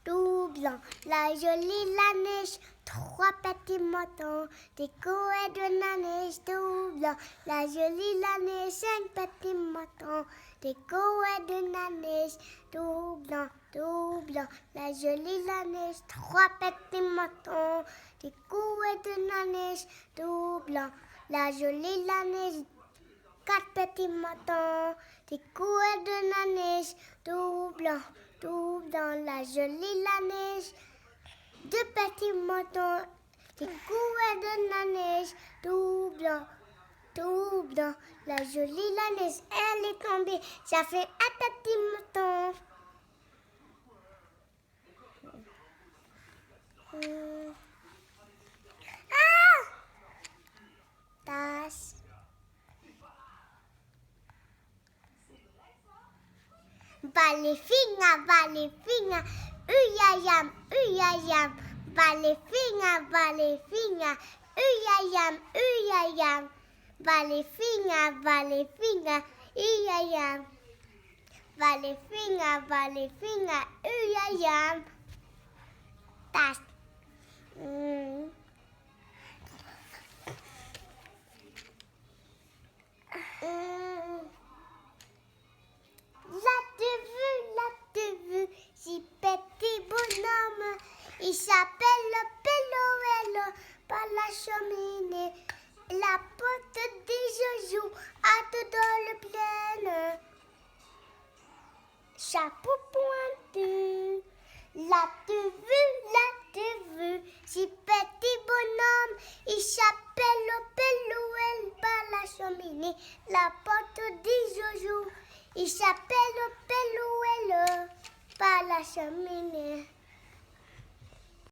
tout blanc. La jolie la neige, trois petits moutons, décorés de la neige, tout blanc. La jolie la neige, cinq petits moutons, décorés de la neige, tout blanc, tout blanc. La jolie la neige, trois petits moutons, décorés de la neige, tout blanc. La jolie la neige, quatre petits moutons, décorés de la neige, tout blanc, la jolie la neige. Deux petits moutons, décorés de la neige, tout blanc, la jolie la neige. Elle est tombée, ça fait un petit mouton. Tasse. Valefinha, uyayam, Valefinha, uyayam, Valefinha, uyayam, Valefinha, uyayam. Tas. Là tu vu, si petit bonhomme, il s'appelle le Péloëlo par la cheminée. La porte des joujoux à tout dans le plein. Chapeau pointu. Là tu vu, si petit bonhomme, il s'appelle le Péloëlo par la cheminée. La porte des joujoux. Il s'appelle le Pélouelo par la cheminée.